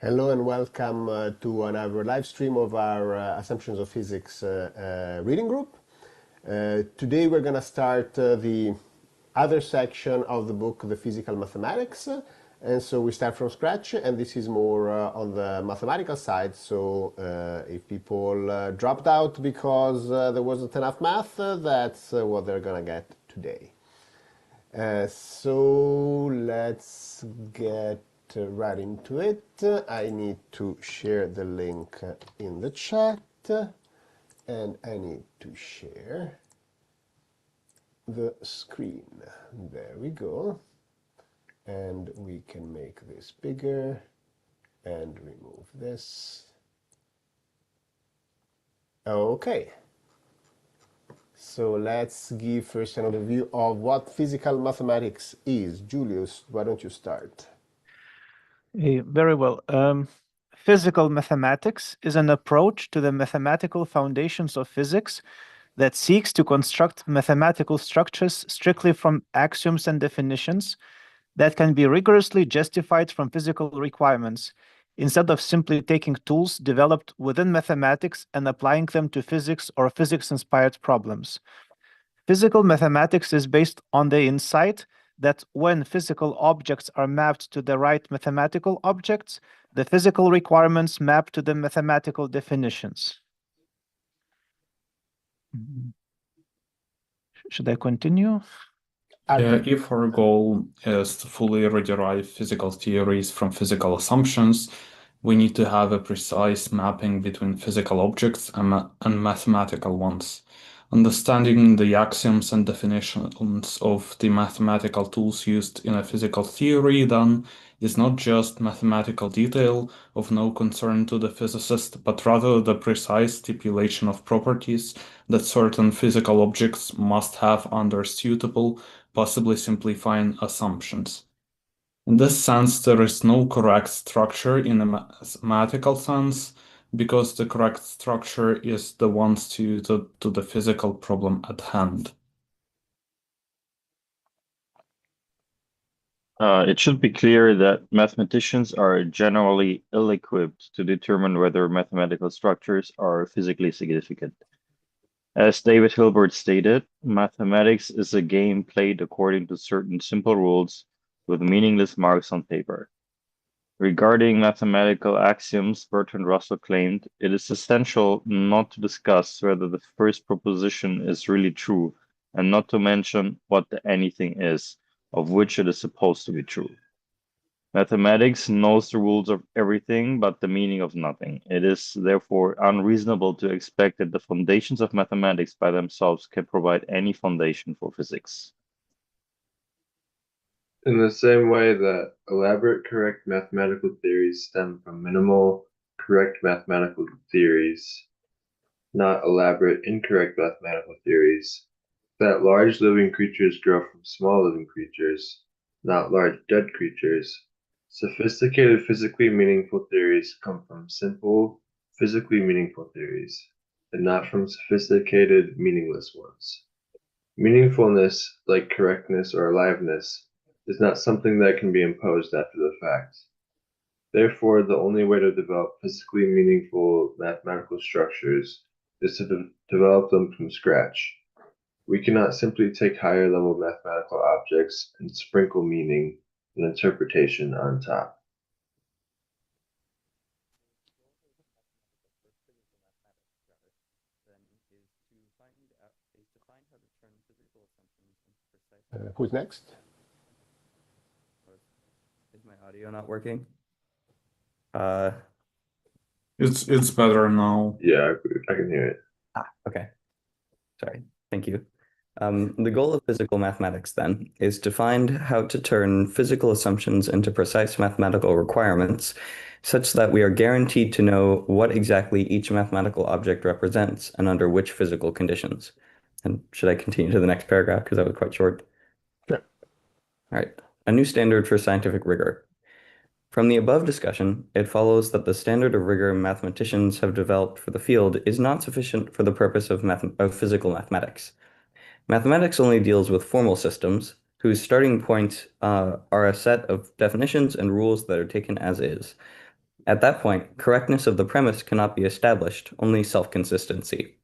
Hello and welcome to another live stream of our Assumptions of Physics reading group. Today we're going to start the other section of the book, The Physical Mathematics. And so we start from scratch, and this is more on the mathematical side. So if people dropped out because there wasn't enough math, that's what they're going to get today. So let's get right into it. I need to share the link in the chat, and I need to share the screen. There we go. And we can make this bigger and remove this. Okay. So let's give first an overview of what physical mathematics is. Julius, why don't you start? Very well. Physical mathematics is an approach to the mathematical foundations of physics that seeks to construct mathematical structures strictly from axioms and definitions that can be rigorously justified from physical requirements, instead of simply taking tools developed within mathematics and applying them to physics or physics-inspired problems. Physical mathematics is based on the insight that when physical objects are mapped to the right mathematical objects, the physical requirements map to the mathematical definitions. Should I continue? If our goal is to fully rederive physical theories from physical assumptions, we need to have a precise mapping between physical objects and mathematical ones. Understanding the axioms and definitions of the mathematical tools used in a physical theory, then, is not just mathematical detail of no concern to the physicist, but rather the precise stipulation of properties that certain physical objects must have under suitable, possibly simplifying assumptions. In this sense, there is no correct structure in a mathematical sense, because the correct structure is the one suited to the physical problem at hand. It should be clear that mathematicians are generally ill-equipped to determine whether mathematical structures are physically significant. As David Hilbert stated, mathematics is a game played according to certain simple rules with meaningless marks on paper. Regarding mathematical axioms, Bertrand Russell claimed, it is essential not to discuss whether the first proposition is really true, and not to mention what the anything is, of which it is supposed to be true. Mathematics knows the rules of everything but the meaning of nothing. It is therefore unreasonable to expect that the foundations of mathematics by themselves can provide any foundation for physics. In the same way that elaborate correct mathematical theories stem from minimal correct mathematical theories, not elaborate incorrect mathematical theories, that large living creatures grow from small living creatures, not large dead creatures, sophisticated physically meaningful theories come from simple physically meaningful theories, and not from sophisticated meaningless ones. Meaningfulness, like correctness or aliveness, is not something that can be imposed after the fact. Therefore, the only way to develop physically meaningful mathematical structures is to develop them from scratch. We cannot simply take higher level mathematical objects and sprinkle meaning and interpretation on top. Who's next? Is my audio not working? It's better now. Yeah, I can hear it. Okay. Sorry. Thank you. The goal of physical mathematics, then, is to find how to turn physical assumptions into precise mathematical requirements, such that we are guaranteed to know what exactly each mathematical object represents and under which physical conditions. And should I continue to the next paragraph, because that was quite short? Sure. All right. A new standard for scientific rigor. From the above discussion, it follows that the standard of rigor mathematicians have developed for the field is not sufficient for the purpose of physical mathematics. Mathematics only deals with formal systems, whose starting points are a set of definitions and rules that are taken as is. At that point, correctness of the premise cannot be established, only self-consistency.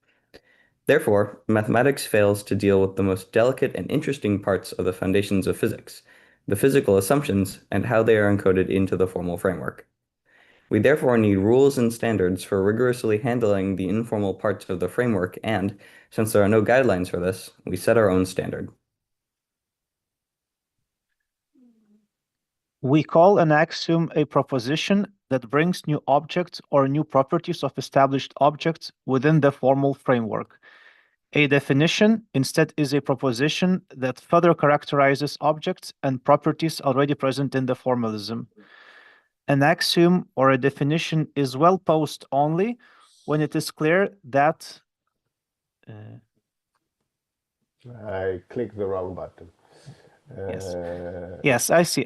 Therefore, mathematics fails to deal with the most delicate and interesting parts of the foundations of physics, the physical assumptions, and how they are encoded into the formal framework. We therefore need rules and standards for rigorously handling the informal parts of the framework, and, since there are no guidelines for this, we set our own standard. We call an axiom a proposition that brings new objects or new properties of established objects within the formal framework. A definition, instead, is a proposition that further characterizes objects and properties already present in the formalism. An axiom or a definition is well posed only when it is clear that I clicked the wrong button. Yes. Yes, I see.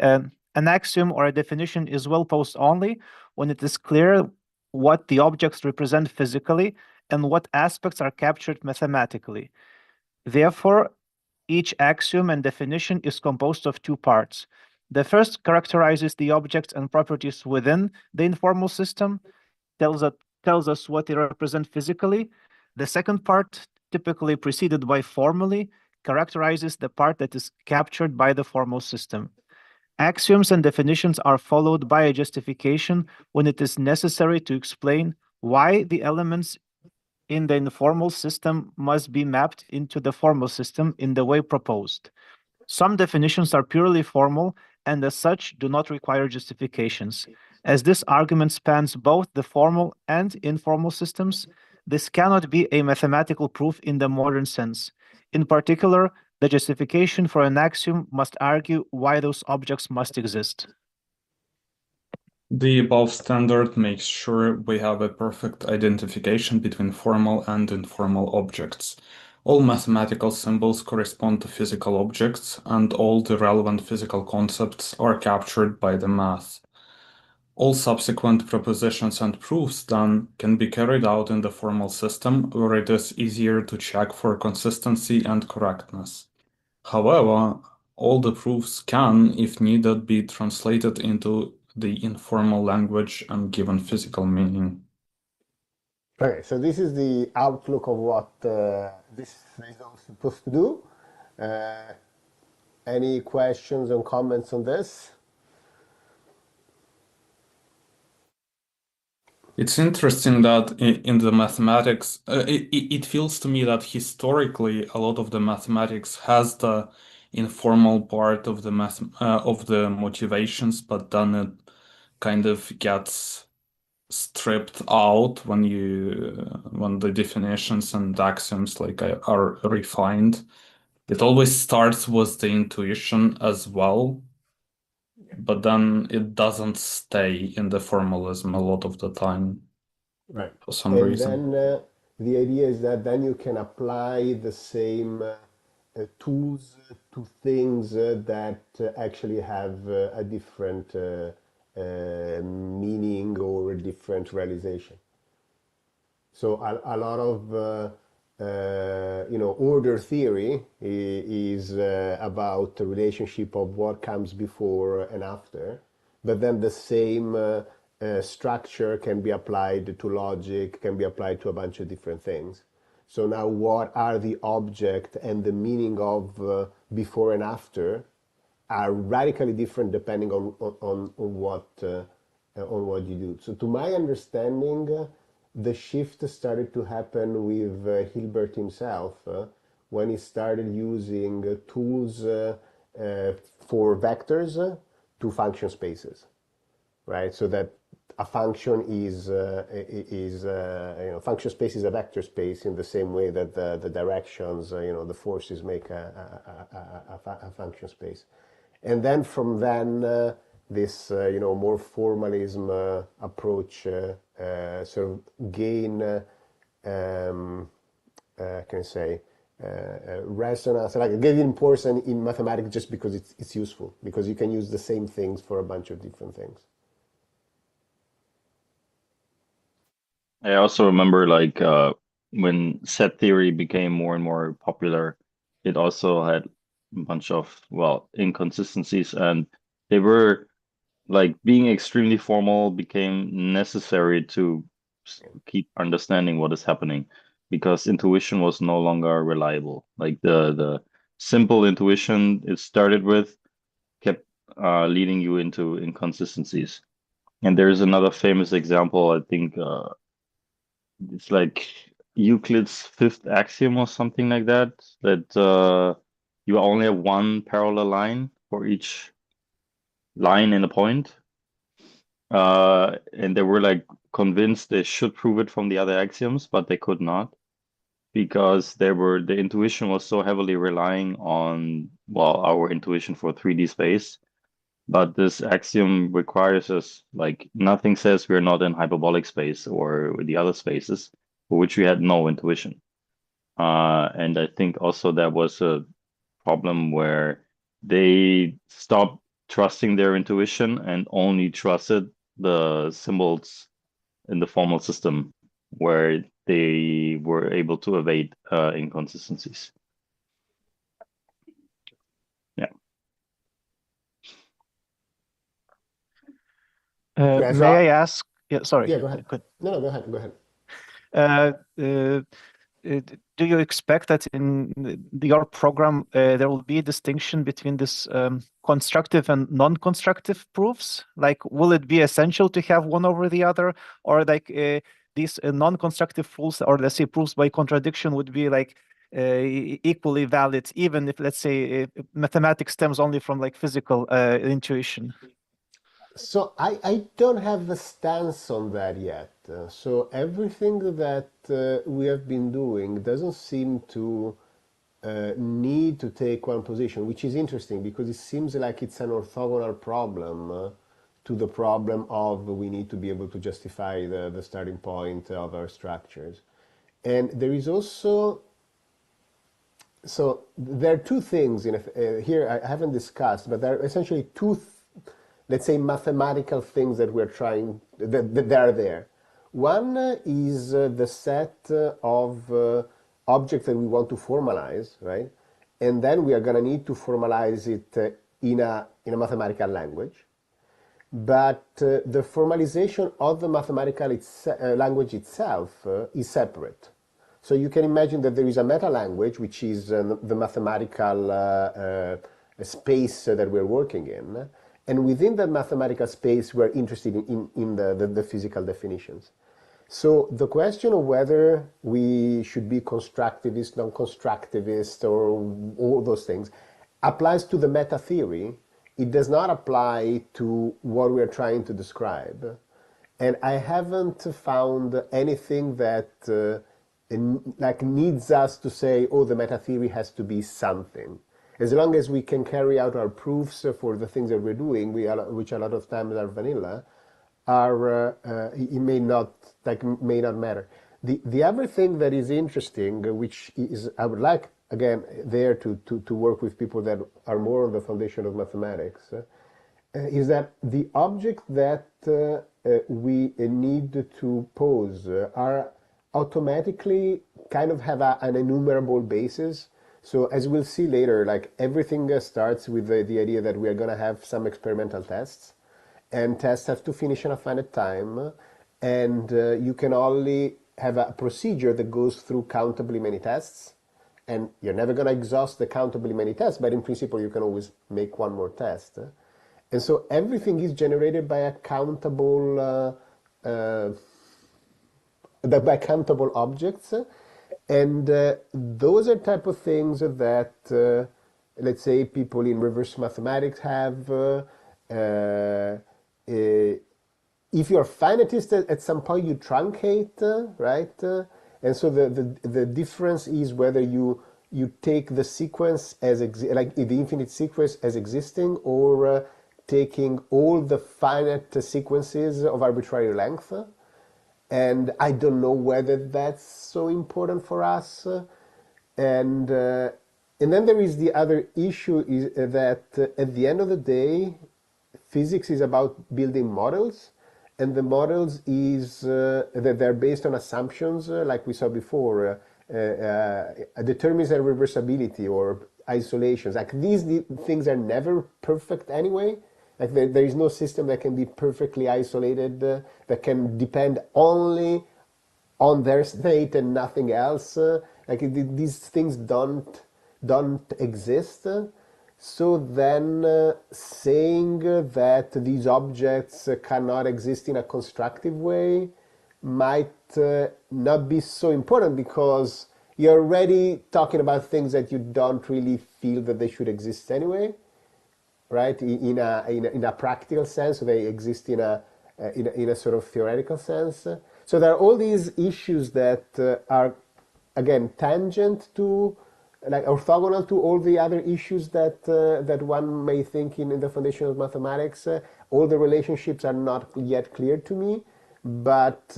An axiom or a definition is well posed only when it is clear what the objects represent physically and what aspects are captured mathematically. Therefore, each axiom and definition is composed of two parts. The first characterizes the objects and properties within the informal system, tells us what they represent physically. The second part, typically preceded by formally, characterizes the part that is captured by the formal system. Axioms and definitions are followed by a justification when it is necessary to explain why the elements in the informal system must be mapped into the formal system in the way proposed. Some definitions are purely formal and as such do not require justifications. As this argument spans both the formal and informal systems, this cannot be a mathematical proof in the modern sense. In particular, the justification for an axiom must argue why those objects must exist. The above standard makes sure we have a perfect identification between formal and informal objects. All mathematical symbols correspond to physical objects, and all the relevant physical concepts are captured by the math. All subsequent propositions and proofs then can be carried out in the formal system, where it is easier to check for consistency and correctness. However, all the proofs can, if needed, be translated into the informal language and given physical meaning. Okay, so this is the outlook of what this is all supposed to do. Any questions or comments on this? It's interesting that in the mathematics, it feels to me that historically a lot of the mathematics has the informal part of the of the motivations, but then it kind of gets stripped out when the definitions and axioms are refined. It always starts with the intuition as well, but then it doesn't stay in the formalism a lot of the time. Right. For some And reason. then the idea is that then you can apply the same tools to things that actually have a different meaning or a different realization. So a lot of order theory is about the relationship of what comes before and after, but then the same structure can be applied to logic, can be applied to a bunch of different things. So now, what are the object and the meaning of before and after are radically different depending on what you do. So to my understanding, the shift started to happen with Hilbert himself when he started using tools for vectors to function spaces, right? So that a function is function space is a vector space in the same way that the directions, the forces make a function space. And then from then, this more formalism approach sort of gain can I say resonance, like gain importance in mathematics just because it's useful, because you can use the same things for a bunch of different things. I also remember when set theory became more and more popular, it also had a bunch of, well, inconsistencies, and they were like being extremely formal became necessary to keep understanding what is happening because intuition was no longer reliable. Like the simple intuition it started with kept leading you into inconsistencies. And there's another famous example, I think it's like Euclid's fifth axiom or something like that, that you only have one parallel line for each line in a point. And they were like convinced they should prove it from the other axioms, but they could not because the intuition was so heavily relying on, well, our intuition for 3D space. But this axiom requires us, like, nothing says we're not in hyperbolic space or the other spaces for which we had no intuition. And I think also that was a problem where they stopped trusting their intuition and only trusted the symbols in the formal system where they were able to evade inconsistencies. Yeah. Yeah, so May I ask? Yeah, sorry. yeah, go ahead. Good. No, go ahead. Go ahead. Do you expect that in your program there will be a distinction between this constructive and non-constructive proofs? Like, will it be essential to have one over the other, or like these non-constructive proofs, or let's say proofs by contradiction, would be like equally valid, even if, let's say, mathematics stems only from like physical intuition? So I don't have a stance on that yet. So everything that we have been doing doesn't seem to need to take one position, which is interesting because it seems like it's an orthogonal problem to the problem of we need to be able to justify the starting point of our structures. And there is also, so there are two things here I haven't discussed, but there are essentially two, let's say, mathematical things that we're trying, that are there. One is the set of objects that we want to formalize, right? And then we are going to need to formalize it in a mathematical language. But the formalization of the mathematical language itself is separate. So you can imagine that there is a meta language, which is the mathematical space that we're working in. And within that mathematical space, we're interested in the physical definitions. So the question of whether we should be constructivist, non-constructivist, or all those things applies to the meta theory. It does not apply to what we're trying to describe. And I haven't found anything that like needs us to say, oh, the meta theory has to be something. As long as we can carry out our proofs for the things that we're doing, which a lot of times are vanilla, it may not matter. The other thing that is interesting, which is I would like again there to work with people that are more on the foundation of mathematics, is that the object that we need to pose are automatically kind of have an enumerable basis. So as we'll see later, like everything starts with the idea that we are going to have some experimental tests, and tests have to finish in a finite time, and you can only have a procedure that goes through countably many tests, and you're never going to exhaust the countably many tests, but in principle you can always make one more test. And so everything is generated by countable objects, and those are type of things that let's say people in reverse mathematics have. If you're finitist, at some point you truncate, right? And so the difference is whether you take the sequence as like the infinite sequence as existing, or taking all the finite sequences of arbitrary length. And I don't know whether that's so important for us. And then there is the other issue is that at the end of the day, physics is about building models, and the models is that they're based on assumptions, like we saw before, determinism, reversibility, or isolations. Like these things are never perfect anyway, Like there is no system that can be perfectly isolated, that can depend only on their state and nothing else. These things don't exist. So then saying that these objects cannot exist in a constructive way might not be so important, because you're already talking about things that you don't really feel that they should exist anyway, right? In a practical sense, they exist in a sort of theoretical sense. So there are all these issues that are, again, tangent to, like, orthogonal to all the other issues that one may think in the foundation of mathematics. All the relationships are not yet clear to me, but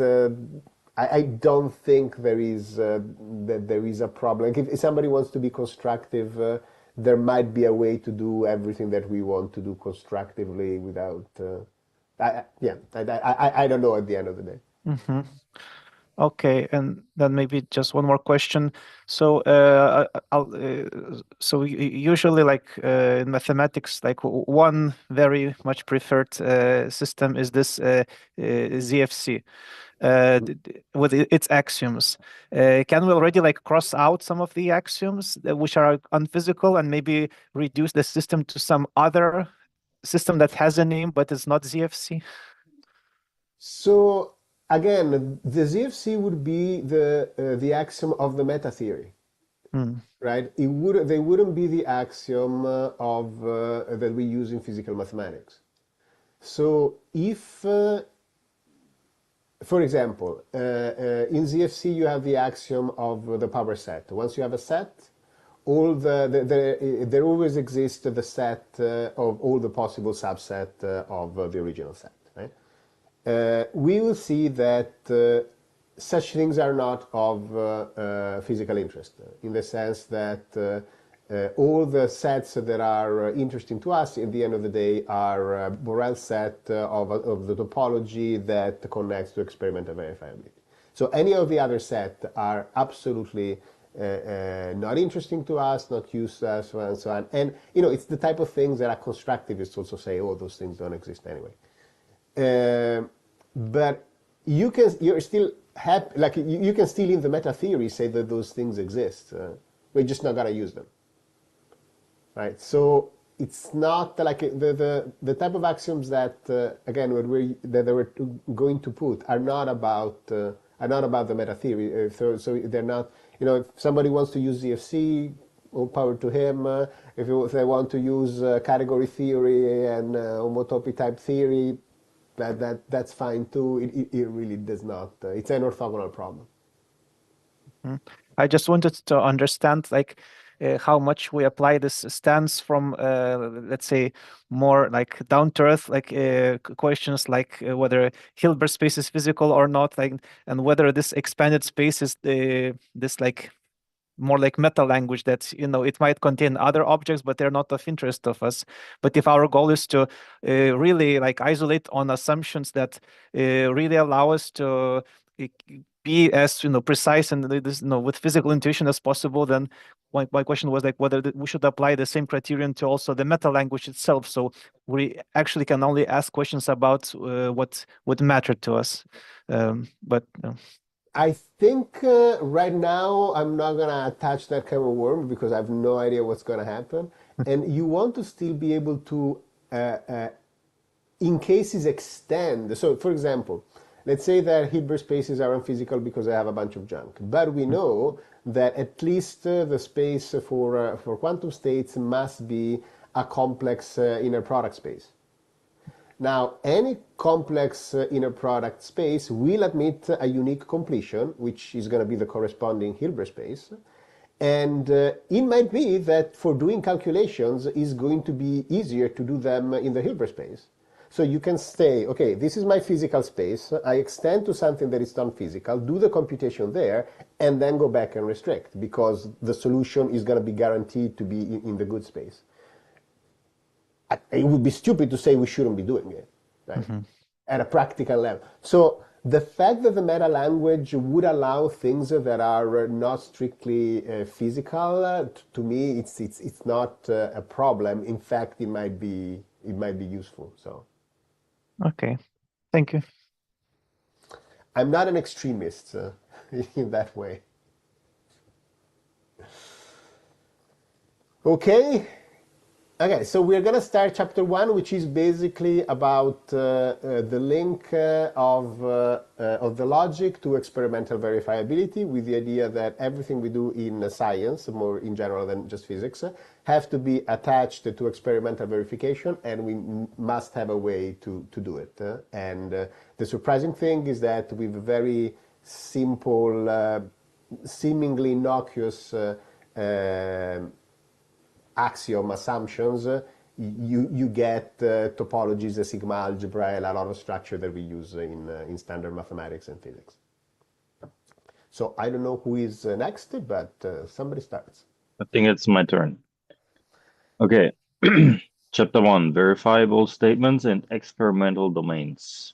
I don't think there is a problem. Like, if somebody wants to be constructive, there might be a way to do everything that we want to do constructively without. I don't know at the end of the day. Mm-hmm. Okay, and then maybe just one more question. So, usually, like in mathematics, like one very much preferred system is this ZFC with its axioms. Can we already like cross out some of the axioms which are unphysical and maybe reduce the system to some other system that has a name but is not ZFC? So again, the ZFC would be the axiom of the meta theory, right? They wouldn't be the axiom of that we use in physical mathematics. So if, for example, in ZFC you have the axiom of the power set. Once you have a set, there always exists the set of all the possible subset of the original set, right? We will see that such things are not of physical interest, in the sense that all the sets that are interesting to us at the end of the day are a Borel set of the topology that connects to experimental verifiability. So any of the other set are absolutely not interesting to us, not used to us, and so on. And it's the type of things that a constructivist also say, oh, those things don't exist anyway. But you're still happy, like you can still in the meta theory say that those things exist. We're just not gonna use them, right? So it's not like the type of axioms that again that they were going to put are not about the meta theory. So they're not. If somebody wants to use ZFC, all power to him. If they want to use category theory and homotopy type theory, that's fine too. It really does not. It's an orthogonal problem. I just wanted to understand like how much we apply this stance from let's say more like down to earth like questions like whether Hilbert space is physical or not, like, and whether this expanded space is this like more like meta language that it might contain other objects but they're not of interest of us. But if our goal is to really like isolate on assumptions that really allow us to be as precise and this with physical intuition as possible, then my question was like whether we should apply the same criterion to also the meta language itself, so we actually can only ask questions about what would matter to us. But I think right now I'm not gonna touch that kind of worm because I have no idea what's gonna happen. And you want to still be able to, in cases, extend. So, for example, let's say that Hilbert spaces are unphysical because they have a bunch of junk. But we know that at least the space for quantum states must be a complex inner product space. Now, any complex inner product space will admit a unique completion, which is going to be the corresponding Hilbert space. And it might be that for doing calculations, it's going to be easier to do them in the Hilbert space. So you can say, okay, this is my physical space. I extend to something that is non-physical, do the computation there, and then go back and restrict, because the solution is going to be guaranteed to be in the good space. It would be stupid to say we shouldn't be doing it, right? At a practical level. So the fact that the meta language would allow things that are not strictly physical, to me, it's not a problem. In fact, it might be it might be useful. So Okay, thank you. I'm not an extremist in that way. Okay. Okay, so we're going to start chapter 1, which is basically about the link of the logic to experimental verifiability, with the idea that everything we do in science, more in general than just physics, have to be attached to experimental verification, and we must have a way to do it. And the surprising thing is that with very simple, seemingly innocuous axiom assumptions, you get topologies, a sigma algebra, and a lot of structure that we use in standard mathematics and physics. So I don't know who is next, but somebody starts. I think it's my turn. Okay. Chapter 1, Verifiable Statements and Experimental Domains.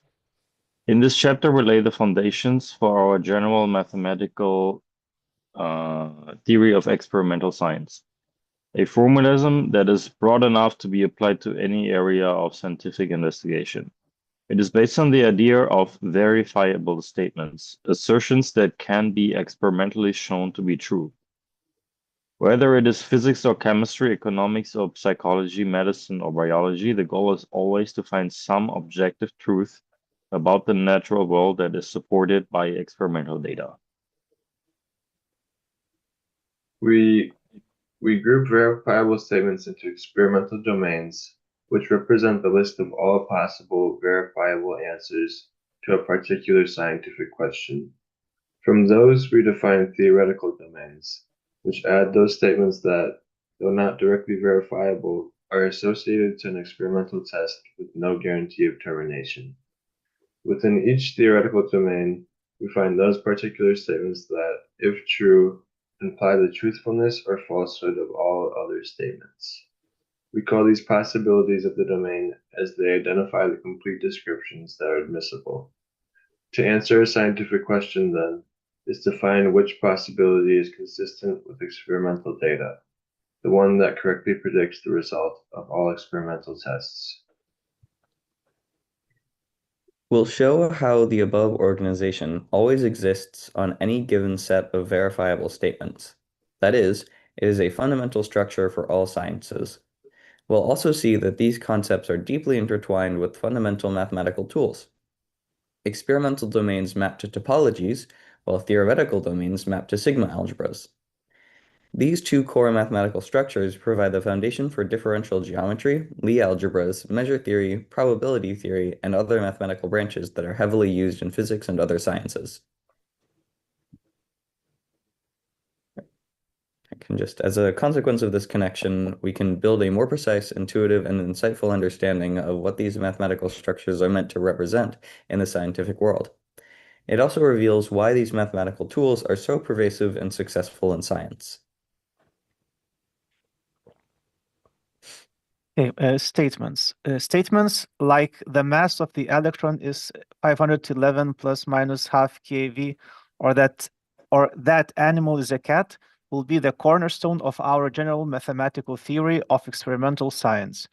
In this chapter, we lay the foundations for our general mathematical theory of experimental science, a formalism that is broad enough to be applied to any area of scientific investigation. It is based on the idea of verifiable statements, assertions that can be experimentally shown to be true. Whether it is physics or chemistry, economics or psychology, medicine or biology, the goal is always to find some objective truth about the natural world that is supported by experimental data. We group verifiable statements into experimental domains, which represent the list of all possible verifiable answers to a particular scientific question. From those, we define theoretical domains, which add those statements that, though not directly verifiable, are associated to an experimental test with no guarantee of termination. Within each theoretical domain, we find those particular statements that, if true, imply the truthfulness or falsehood of all other statements. We call these possibilities of the domain as they identify the complete descriptions that are admissible. To answer a scientific question, then, is to find which possibility is consistent with experimental data, the one that correctly predicts the result of all experimental tests. We'll show how the above organization always exists on any given set of verifiable statements. That is, it is a fundamental structure for all sciences. We'll also see that these concepts are deeply intertwined with fundamental mathematical tools. Experimental domains map to topologies, while theoretical domains map to sigma algebras. These two core mathematical structures provide the foundation for differential geometry, Lie algebras, measure theory, probability theory, and other mathematical branches that are heavily used in physics and other sciences. As a consequence of this connection, we can build a more precise, intuitive, and insightful understanding of what these mathematical structures are meant to represent in the scientific world. It also reveals why these mathematical tools are so pervasive and successful in science. Okay, statements. Statements like the mass of the electron is 511 plus minus half keV, or that animal is a cat, will be the cornerstone of our general mathematical theory of experimental science.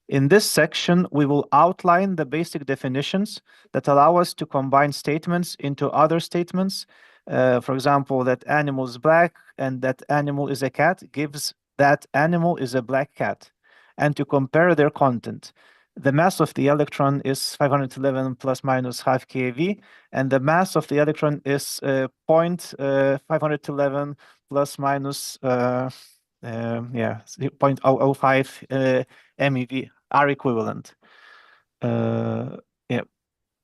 In this section, we will outline the basic definitions that allow us to combine statements into other statements. For example, that animal is black and that animal is a cat gives that animal is a black cat, and to compare their content. The mass of the electron is 511 plus minus half keV, and the mass of the electron is 511 plus minus 0.005 MeV are equivalent. Yeah.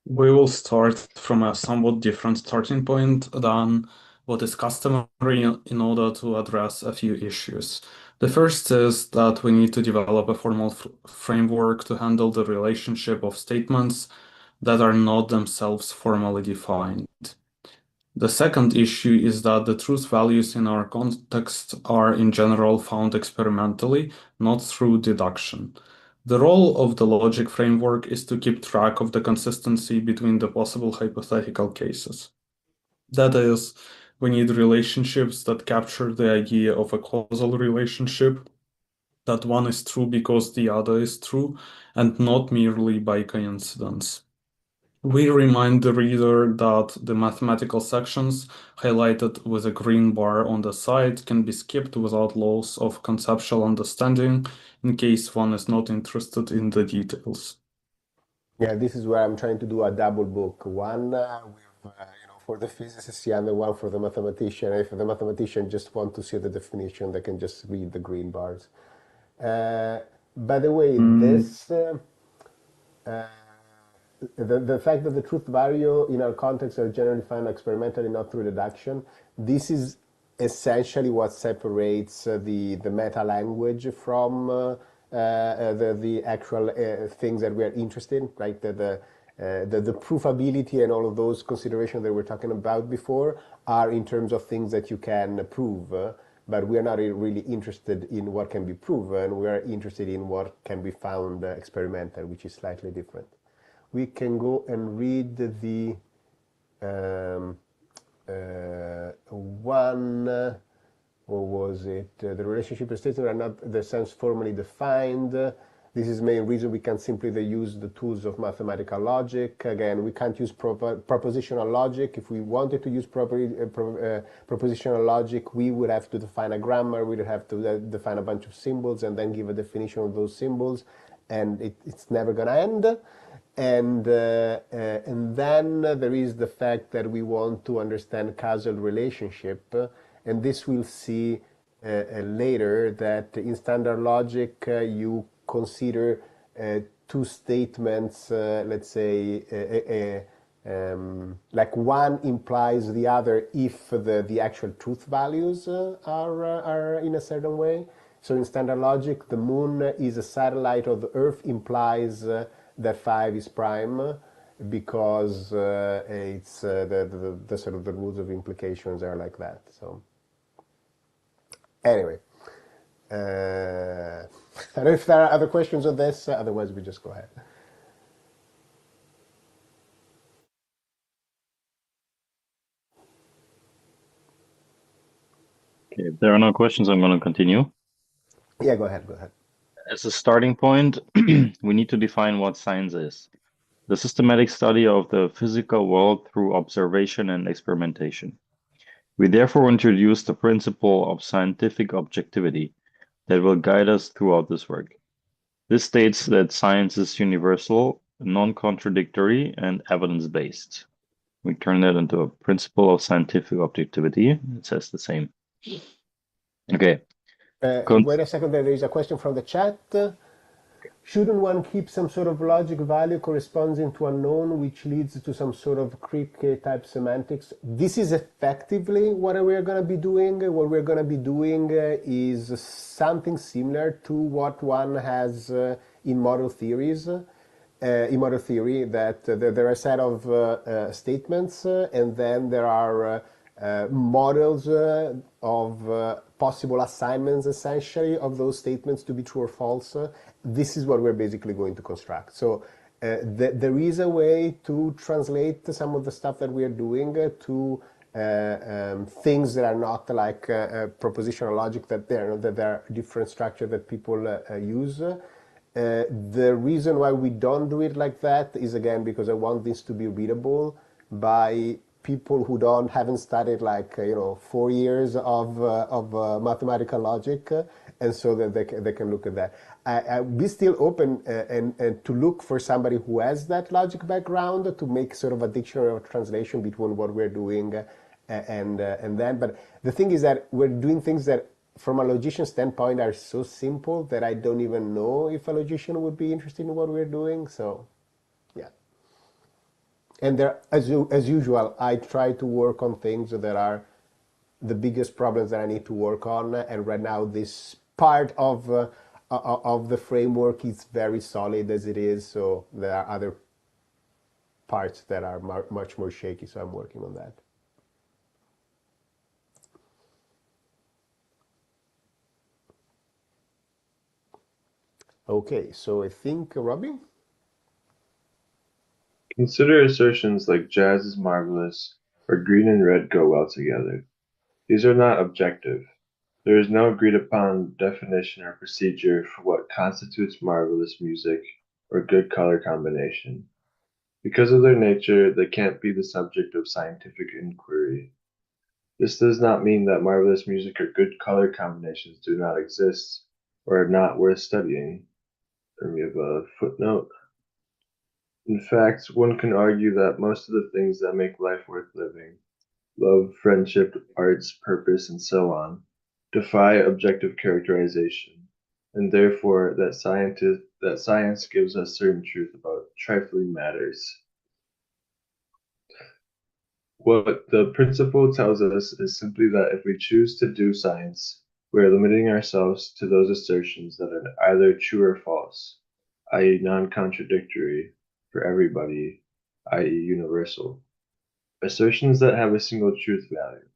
We will start from a somewhat different starting point than what is customary in order to address a few issues. The first is that we need to develop a formal framework to handle the relationship of statements that are not themselves formally defined. The second issue is that the truth values in our context are in general found experimentally, not through deduction. The role of the logic framework is to keep track of the consistency between the possible hypothetical cases. That is, we need relationships that capture the idea of a causal relationship that one is true because the other is true, and not merely by coincidence. We remind the reader that the mathematical sections highlighted with a green bar on the side can be skipped without loss of conceptual understanding in case one is not interested in the details. Yeah, this is where I'm trying to do a double book. One with, for the physicist, the other one for the mathematician. If the mathematician just want to see the definition, they can just read the green bars. By the way, this the fact that the truth value in our context are generally found experimentally, not through deduction, this is essentially what separates the meta language from the actual things that we are interested in, right? The provability and all of those considerations that we're talking about before are in terms of things that you can prove, but we are not really interested in what can be proven. We are interested in what can be found experimental, which is slightly different. We can go and read the one, what was it? The relationship statements are not the sense formally defined. This is the main reason we can simply use the tools of mathematical logic. Again, we can't use propositional logic. If we wanted to use propositional logic, we would have to define a grammar, we would have to define a bunch of symbols and then give a definition of those symbols, and it's never gonna end. And then there is the fact that we want to understand causal relationship, and this we'll see later, that in standard logic you consider two statements, let's say like one implies the other if the actual truth values are in a certain way. So in standard logic, the moon is a satellite of the Earth implies that 5 is prime, because it's the sort of the rules of implications are like that. So anyway, I don't know if there are other questions on this. Otherwise, we just go ahead. Okay, if there are no questions, I'm going to continue. Yeah, go ahead. Go ahead. As a starting point, we need to define what science is. The systematic study of the physical world through observation and experimentation. We therefore introduce the principle of scientific objectivity that will guide us throughout this work. This states that science is universal, non-contradictory, and evidence-based. We turn that into a principle of scientific objectivity. It says the same. Okay. Wait a second, there is a question from the chat. Shouldn't one keep some sort of logic value corresponding to unknown, which leads to some sort of Kripke type semantics? This is effectively what we're going to be doing. What we're going to be doing is something similar to what one has in model theories. In model theory, that there are a set of statements, and then there are models of possible assignments, essentially, of those statements to be true or false. This is what we're basically going to construct. So there is a way to translate some of the stuff that we are doing to things that are not like propositional logic, that there are different structures that people use. The reason why we don't do it like that is, again, because I want this to be readable by people who haven't studied like 4 years of mathematical logic, and so that they can look at that. I'll be still open and to look for somebody who has that logic background to make sort of a dictionary or translation between what we're doing and then. But the thing is that we're doing things that, from a logician standpoint, are so simple that I don't even know if a logician would be interested in what we're doing. So, yeah. And there, as usual, I try to work on things that are the biggest problems that I need to work on. And right now, this part of the framework is very solid as it is. So there are other parts that are much more shaky. So I'm working on that. Okay, so I think Robbie? Consider assertions like jazz is marvelous or green and red go well together. These are not objective. There is no agreed upon definition or procedure for what constitutes marvelous music or good color combination. Because of their nature, they can't be the subject of scientific inquiry. This does not mean that marvelous music or good color combinations do not exist or are not worth studying. And we have a footnote. In fact, one can argue that most of the things that make life worth living, love, friendship, arts, purpose, and so on, defy objective characterization, and therefore that science gives us certain truth about trifling matters. What the principle tells us is simply that if we choose to do science, we are limiting ourselves to those assertions that are either true or false, i.e., non-contradictory for everybody, i.e., universal. Assertions that have a single truth value.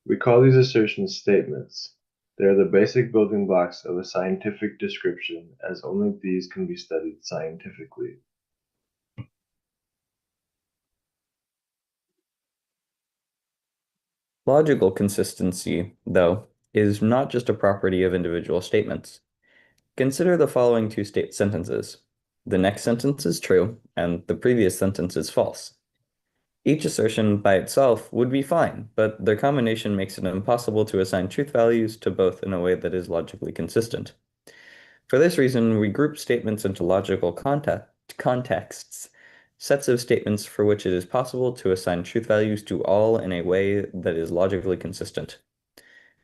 We call these assertions statements. They are the basic building blocks of a scientific description, as only these can be studied scientifically. Logical consistency, though, is not just a property of individual statements. Consider the following two sentences. The next sentence is true, and the previous sentence is false. Each assertion by itself would be fine, but their combination makes it impossible to assign truth values to both in a way that is logically consistent. For this reason, we group statements into logical contexts, sets of statements for which it is possible to assign truth values to all in a way that is logically consistent.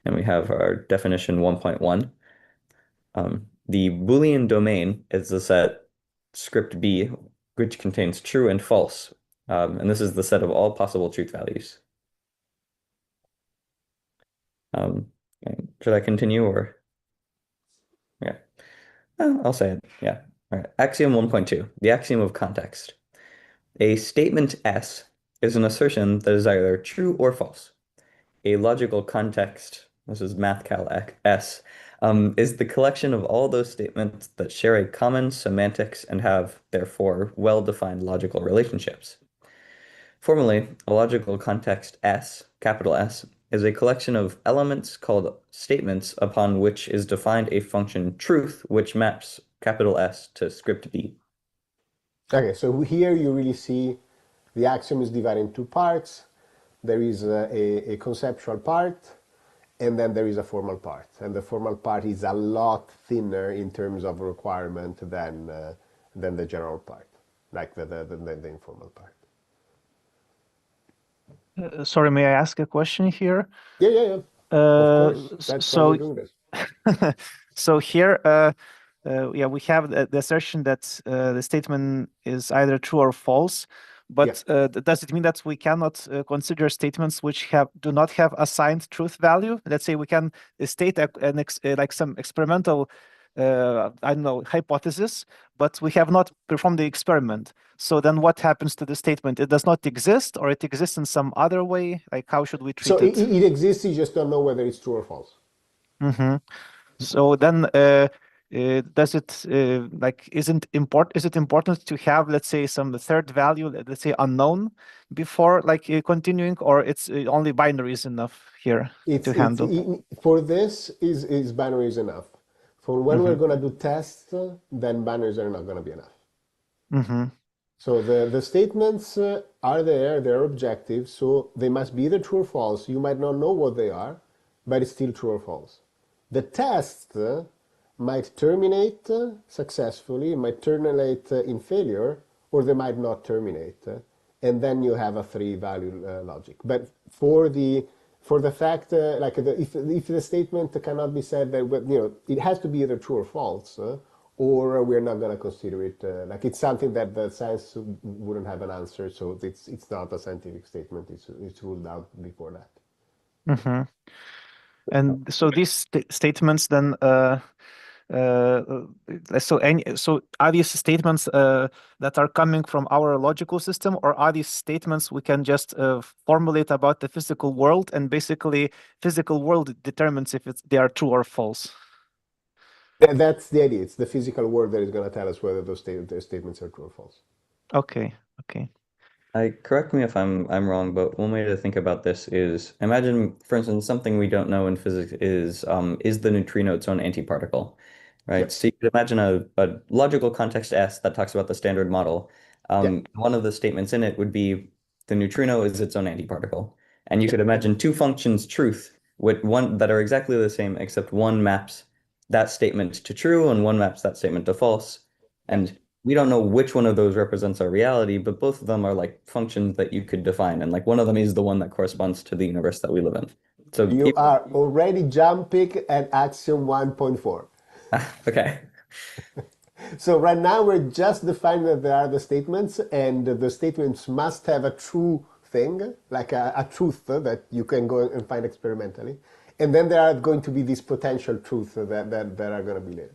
And we have our definition 1.1. The Boolean domain is the set script B, which contains true and false. And this is the set of all possible truth values. Should I continue or? Yeah. I'll say it. Yeah. All right. Axiom 1.2, the axiom of context. A statement S is an assertion that is either true or false. A logical context, this is MathCal S, is the collection of all those statements that share a common semantics and have, therefore, well-defined logical relationships. Formally, a logical context S, capital S, is a collection of elements called statements upon which is defined a function truth, which maps capital S to script B. Okay, so here you really see the axiom is divided in two parts. There is a conceptual part, and then there is a formal part. And the formal part is a lot thinner in terms of requirement than the general part, like the informal part. Sorry, may I ask a question here? Yeah. Of course, that's why we're doing this. So here, yeah, we have the assertion that the statement is either true or false. But does it mean that we cannot consider statements which do not have assigned truth value? Let's say we can state like some experimental, I don't know, hypothesis, but we have not performed the experiment. So then what happens to the statement? It does not exist, or it exists in some other way? Like, how should we treat it? So it exists, you just don't know whether it's true or false. Mm-hmm. So then, does it like is it important to have, let's say, some third value, let's say unknown, before like continuing, or it's only binary is enough here to handle? For this is binary is enough. For when we're going to do tests, then binaries are not going to be enough. Mm-hmm. So the statements are there, they're objective, so they must be either true or false. You might not know what they are, but it's still true or false. The test might terminate successfully, might terminate in failure, or they might not terminate. And then you have a three-value logic. But for the fact, if the statement cannot be said that it has to be either true or false, or we're not going to consider it like it's something that the science wouldn't have an answer. So it's not a scientific statement. It's ruled out before that. Mm-hmm. And so these statements then. So are these statements that are coming from our logical system, or are these statements we can just formulate about the physical world, and basically physical world determines if they are true or false? That's the idea. It's the physical world that is going to tell us whether those statements are true or false. Okay. Correct me if I'm wrong, but one way to think about this is imagine, for instance, something we don't know in physics is the neutrino its own antiparticle, right? Yep. So you could imagine a logical context S that talks about the standard model. Yep. One of the statements in it would be the neutrino is its own antiparticle. And you could imagine two functions truth with one that are exactly the same, except one maps that statement to true and one maps that statement to false. And we don't know which one of those represents our reality, but both of them are like functions that you could define. And like one of them is the one that corresponds to the universe that we live in. So You are already jumping at axiom 1.4. okay. So right now we're just defining that there are the statements, and the statements must have a true thing, like a truth that you can go and find experimentally. And then there are going to be these potential truths that are going to be there.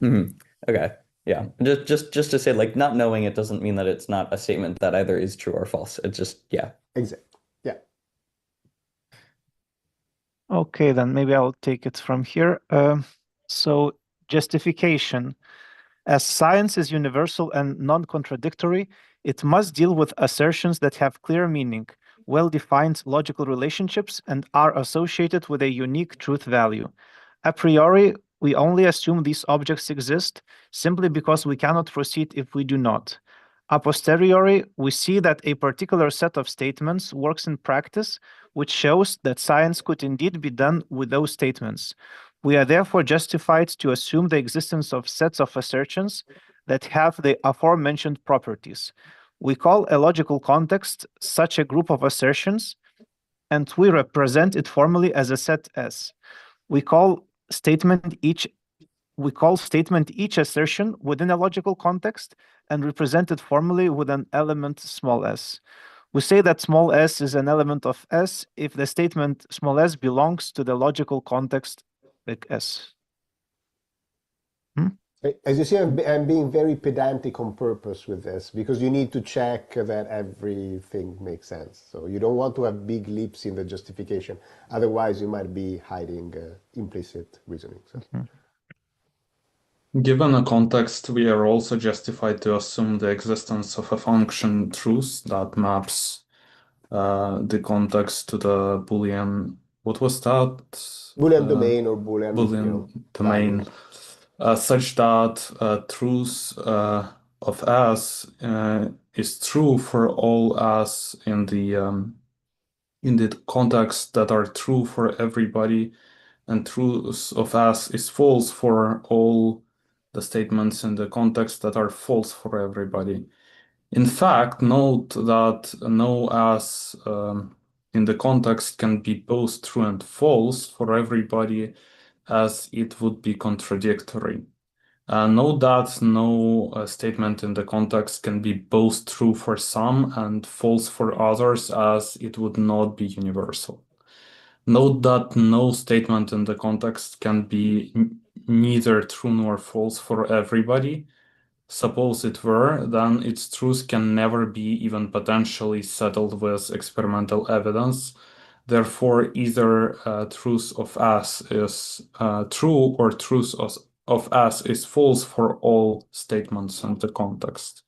Mm-hmm. Okay. Yeah. Just to say, like, not knowing it doesn't mean that it's not a statement that either is true or false. It's just, yeah. Exactly. Yeah. Okay, then maybe I'll take it from here. So justification. As science is universal and non-contradictory, it must deal with assertions that have clear meaning, well-defined logical relationships, and are associated with a unique truth value. A priori, we only assume these objects exist simply because we cannot proceed if we do not. A posteriori, we see that a particular set of statements works in practice, which shows that science could indeed be done with those statements. We are therefore justified to assume the existence of sets of assertions that have the aforementioned properties. We call a logical context such a group of assertions, and we represent it formally as a set S. We call statement each assertion within a logical context and represent it formally with an element small s. We say that small s is an element of S if the statement small s belongs to the logical context like S. As you see, I'm being very pedantic on purpose with this because you need to check that everything makes sense. So you don't want to have big leaps in the justification. Otherwise, you might be hiding implicit reasoning. So. Given a context, we are also justified to assume the existence of a function truth that maps the context to the Boolean. What was that? Boolean domain or Boolean domain, such that truth of S is true for all S in the context that are true for everybody, and truth of S is false for all the statements in the context that are false for everybody. In fact, note that no S in the context can be both true and false for everybody, as it would be contradictory. Note that no statement in the context can be both true for some and false for others, as it would not be universal. Note that no statement in the context can be neither true nor false for everybody. Suppose it were, then its truth can never be even potentially settled with experimental evidence. Therefore, either truth of S is true or truth of S is false for all statements in the context.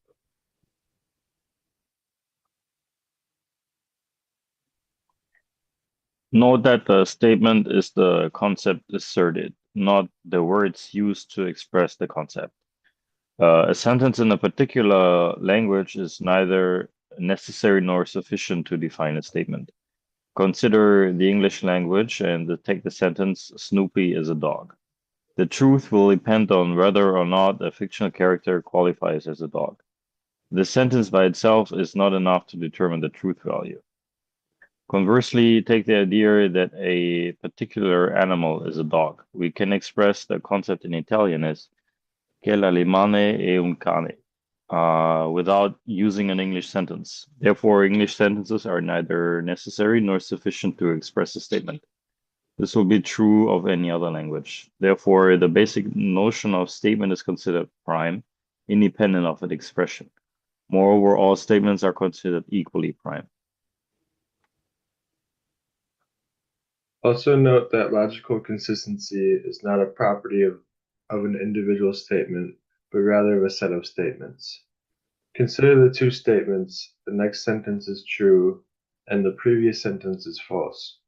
Note that the statement is the concept asserted, not the words used to express the concept. A sentence in a particular language is neither necessary nor sufficient to define a statement. Consider the English language and take the sentence, Snoopy is a dog. The truth will depend on whether or not a fictional character qualifies as a dog. The sentence by itself is not enough to determine the truth value. Conversely, take the idea that a particular animal is a dog. We can express the concept in Italian as che l'alimane è un cane without using an English sentence. Therefore, English sentences are neither necessary nor sufficient to express a statement. This will be true of any other language. Therefore, the basic notion of statement is considered prime, independent of its expression. Moreover, all statements are considered equally prime. Also note that logical consistency is not a property of an individual statement, but rather of a set of statements. Consider the two statements, the next sentence is true, and the previous sentence is false.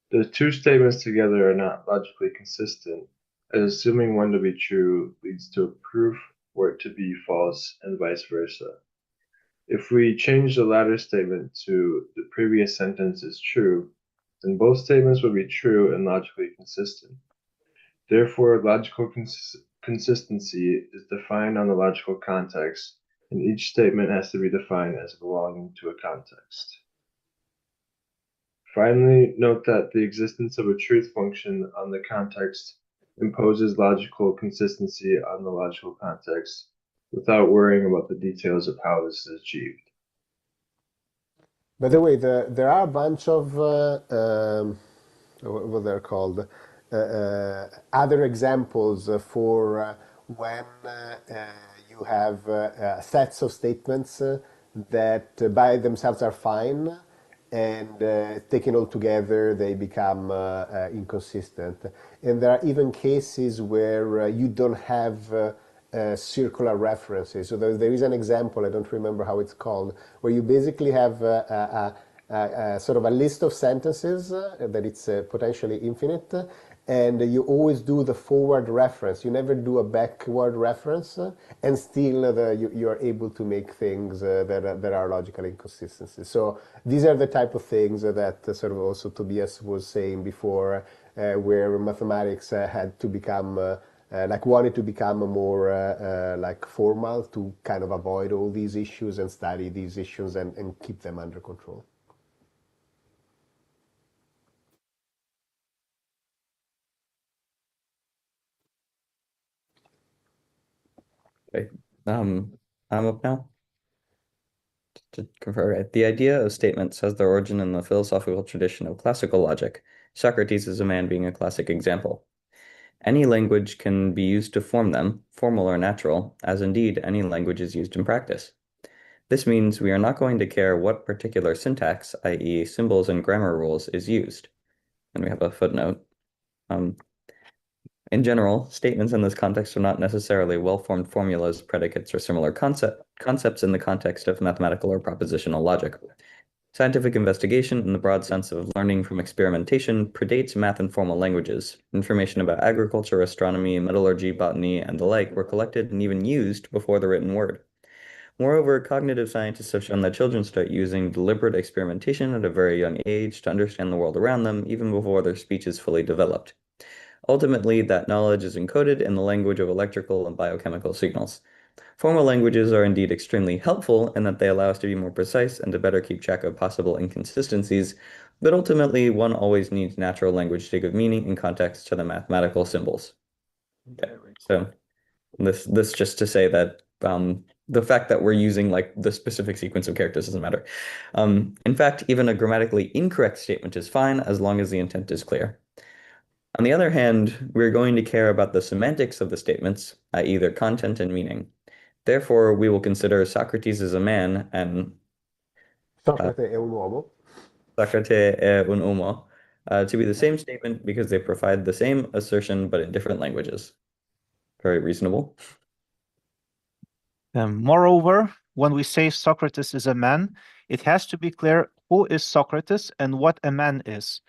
The two statements together are not logically consistent, as assuming one to be true leads to a proof for it to be false, and vice versa. If we change the latter statement to the previous sentence is true, then both statements would be true and logically consistent. Therefore, logical consistency is defined on the logical context, and each statement has to be defined as belonging to a context. Finally, note that the existence of a truth function on the context imposes logical consistency on the logical context without worrying about the details of how this is achieved. By the way, there are a bunch of what they're called other examples for when you have sets of statements that by themselves are fine, and taken all together they become inconsistent. And there are even cases where you don't have circular references. So there is an example, I don't remember how it's called, where you basically have sort of a list of sentences that it's potentially infinite, and you always do the forward reference. You never do a backward reference, and still you are able to make things that are logical inconsistencies. So these are the type of things that sort of also Tobias was saying before, where mathematics had to become wanted to become more like formal to kind of avoid all these issues and study these issues and keep them under control. Okay. I'm up now. To confirm, the idea of statements has their origin in the philosophical tradition of classical logic, Socrates is a man being a classic example. Any language can be used to form them, formal or natural, as indeed any language is used in practice. This means we are not going to care what particular syntax, i.e. symbols and grammar rules, is used. And we have a footnote. In general, statements in this context are not necessarily well-formed formulas, predicates, or similar concepts in the context of mathematical or propositional logic. Scientific investigation, in the broad sense of learning from experimentation, predates math and formal languages. Information about agriculture, astronomy, metallurgy, botany, and the like were collected and even used before the written word. Moreover, cognitive scientists have shown that children start using deliberate experimentation at a very young age to understand the world around them, even before their speech is fully developed. Ultimately, that knowledge is encoded in the language of electrical and biochemical signals. Formal languages are indeed extremely helpful in that they allow us to be more precise and to better keep track of possible inconsistencies, but ultimately one always needs natural language to give meaning and context to the mathematical symbols. Okay, so this just to say that the fact that we're using like the specific sequence of characters doesn't matter. In fact, even a grammatically incorrect statement is fine as long as the intent is clear. On the other hand, we're going to care about the semantics of the statements, i.e. their content and meaning. Therefore, we will consider Socrates as a man and Socrate è un uomo. Socrate è un uomo to be the same statement because they provide the same assertion but in different languages. Very reasonable. Moreover, when we say Socrates is a man, it has to be clear who is Socrates and what a man is.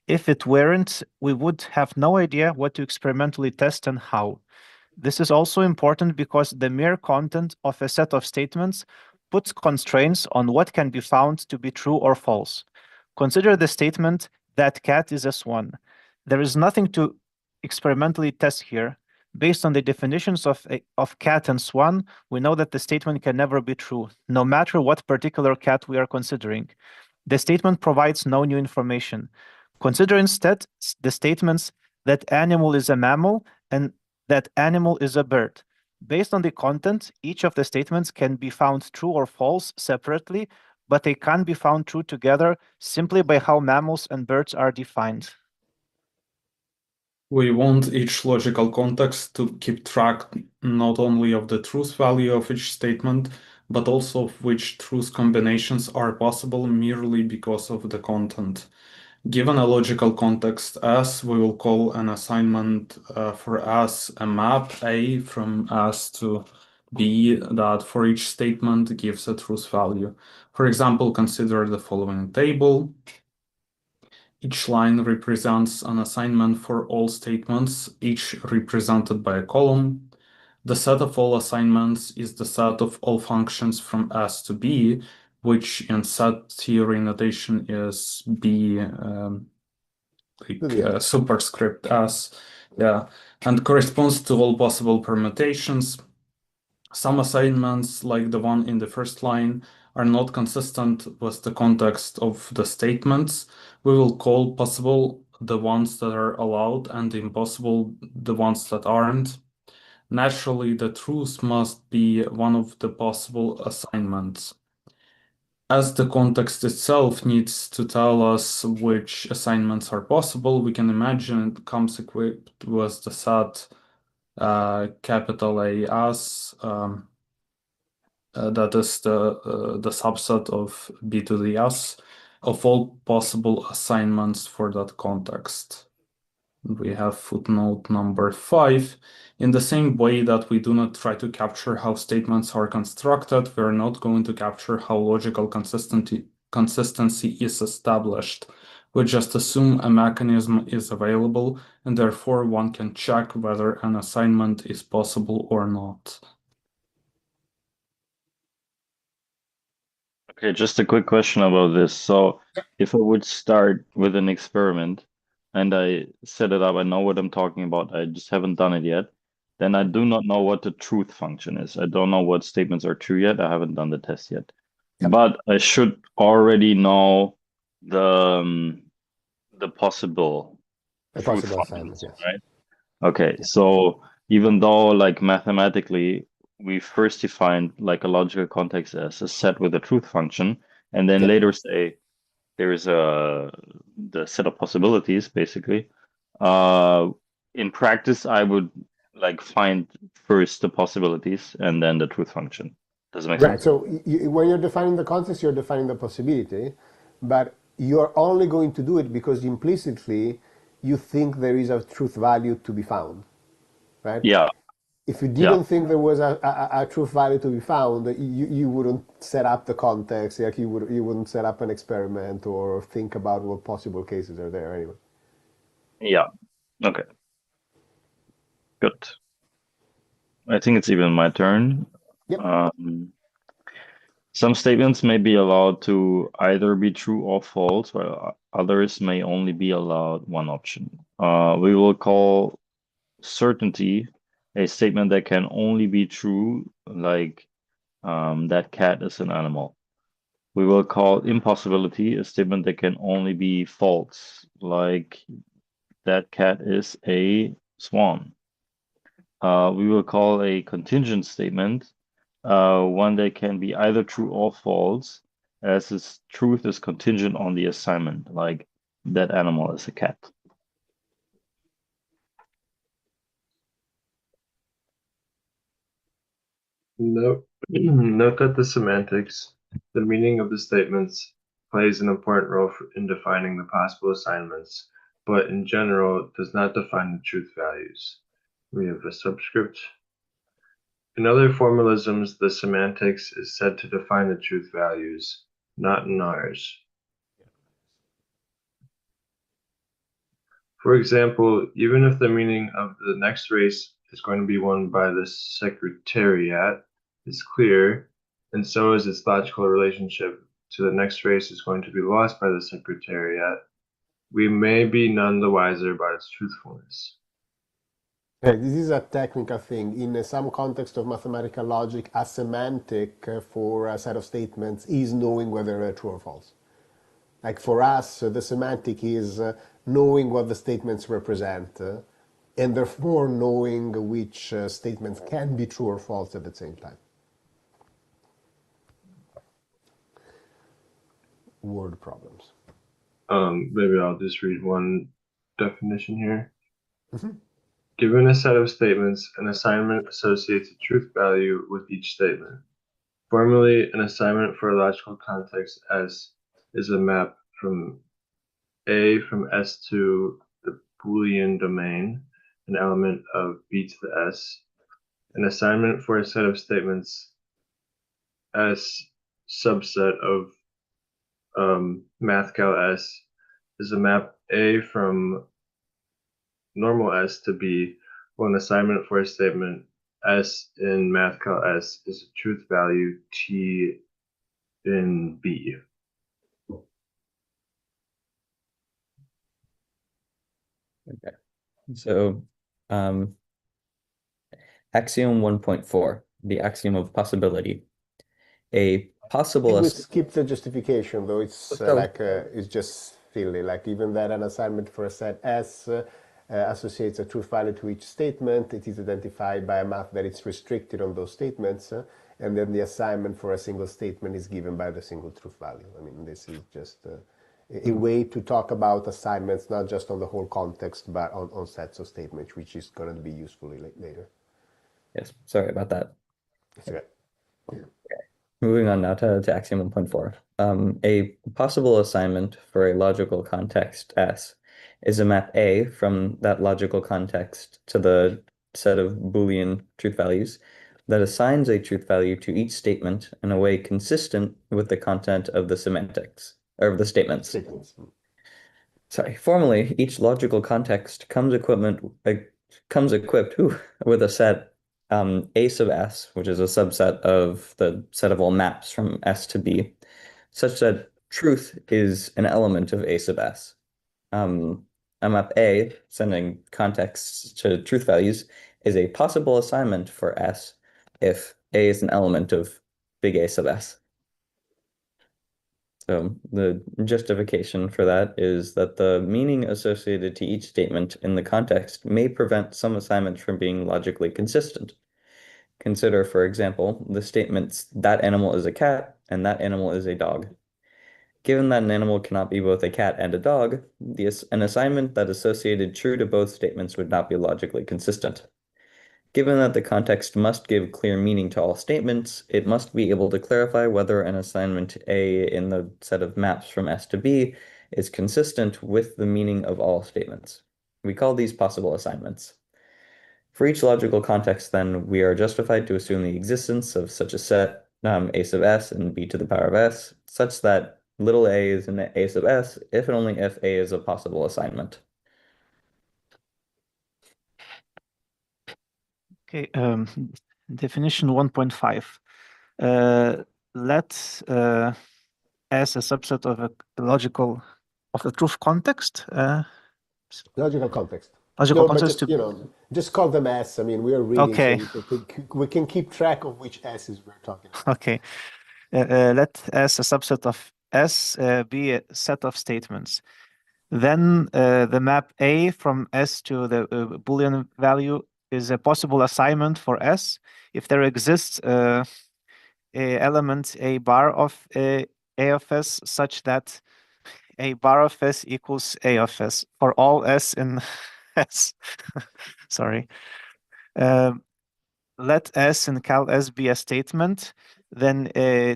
If it weren't, we would have no idea what to experimentally test and how. This is also important because the mere content of a set of statements puts constraints on what can be found to be true or false. Consider the statement, that cat is a swan. There is nothing to experimentally test here. Based on the definitions of cat and swan, we know that the statement can never be true, no matter what particular cat we are considering. The statement provides no new information. Consider instead the statements that animal is a mammal and that animal is a bird. Based on the content, each of the statements can be found true or false separately, but they can't be found true together simply by how mammals and birds are defined. We want each logical context to keep track not only of the truth value of each statement, but also of which truth combinations are possible merely because of the content. Given a logical context S, we will call an assignment for S a map A from S to B, that for each statement gives a truth value. For example, consider the following table. Each line represents an assignment for all statements, each represented by a column. The set of all assignments is the set of all functions from S to B, which in set theory notation is B superscript S, yeah, and corresponds to all possible permutations. Some assignments, like the one in the first line, are not consistent with the context of the statements. We will call possible the ones that are allowed and impossible the ones that aren't. Naturally, the truth must be one of the possible assignments. As the context itself needs to tell us which assignments are possible, we can imagine it comes equipped with the set capital AS, that is the subset of B to the S of all possible assignments for that context. We have footnote number 5. In the same way that we do not try to capture how statements are constructed, we are not going to capture how logical consistency is established. We just assume a mechanism is available, and therefore one can check whether an assignment is possible or not. Okay, just a quick question about this. So if I would start with an experiment and I set it up, I know what I'm talking about, I just haven't done it yet, then I do not know what the truth function is. I don't know what statements are true yet. I haven't done the test yet. Yep. But I should already know the possible truth functions, assignments, yes. right? Okay, so even though like mathematically we first define like a logical context as a set with a truth function, and then Yep. later say there is the set of possibilities basically. In practice, I would like find first the possibilities and then the truth function. Does it make Right. sense? So when you're defining the context, you're defining the possibility, but you're only going to do it because implicitly you think there is a truth value to be found, right? Yeah, If you yeah, didn't think there was a truth value to be found, you wouldn't set up the context, like you wouldn't set up an experiment or think about what possible cases are there anyway. yeah. Okay, good. I think it's even my turn. Yep. Some statements may be allowed to either be true or false, while others may only be allowed one option. We will call certainty a statement that can only be true, like that cat is an animal. We will call impossibility a statement that can only be false, like that cat is a swan. We will call a contingent statement one that can be either true or false, as its truth is contingent on the assignment, like that animal is a cat. Note that the semantics, the meaning of the statements, plays an important role in defining the possible assignments, but in general does not define the truth values. We have a subscript. In other formalisms, the semantics is said to define the truth values, not in ours. For example, even if the meaning of the next race is going to be won by the Secretariat is clear, and so is its logical relationship to the next race is going to be lost by the Secretariat, we may be none the wiser about its truthfulness. This is a technical thing. In some context of mathematical logic, a semantic for a set of statements is knowing whether they're true or false. Like for us, the semantic is knowing what the statements represent, and therefore knowing which statements can be true or false at the same time. Word problems. Maybe I'll just read one definition here. Given a set of statements, an assignment associates a truth value with each statement. Formally, an assignment for a logical context S is a map from A from S to the Boolean domain, an element of B to the S. an assignment for a set of statements S subset of mathcal S is a map A from normal S to B, while an assignment for a statement S in mathcal S is a truth value T in B. Okay. So axiom 1.4, the axiom of possibility. A possible We skip the justification, though. It's So- it's just silly. Like even that an assignment for a set S associates a truth value to each statement. It is identified by a map that it's restricted on those statements, and then the assignment for a single statement is given by the single truth value. I mean, this is just a way to talk about assignments, not just on the whole context, but on sets of statements, which is going to be useful later. Yes, sorry about that. It's okay. Moving on now to axiom 1.4. A possible assignment for a logical context S is a map A from that logical context to the set of Boolean truth values that assigns a truth value to each statement in a way consistent with the content of the semantics, or of the statements. Sorry, formally, each logical context comes equipped with a set A sub S, which is a subset of the set of all maps from S to B, such that truth is an element of A sub S. A map A, sending contexts to truth values, is a possible assignment for S if A is an element of big A sub S. So the justification for that is that the meaning associated to each statement in the context may prevent some assignments from being logically consistent. Consider, for example, the statements that animal is a cat and that animal is a dog. Given that an animal cannot be both a cat and a dog, an assignment that associated true to both statements would not be logically consistent. Given that the context must give clear meaning to all statements, it must be able to clarify whether an assignment A in the set of maps from S to B is consistent with the meaning of all statements. We call these possible assignments. For each logical context, then, we are justified to assume the existence of such a set, A sub S and B to the power of S, such that little a is in A sub S if and only if A is a possible assignment. Okay, definition 1.5. Let S a subset of a logical of the truth context. Logical context. Logical No, but context just, just call them S. I mean, we are reading, Okay. so we can keep track of which S's we're talking about. Okay. Let S a subset of S be a set of statements. Then the map A from S to the Boolean value is a possible assignment for S if there exists a element A bar of A of S such that A bar of S equals A of S for all S in S. Sorry. Let S in cal S be a statement, then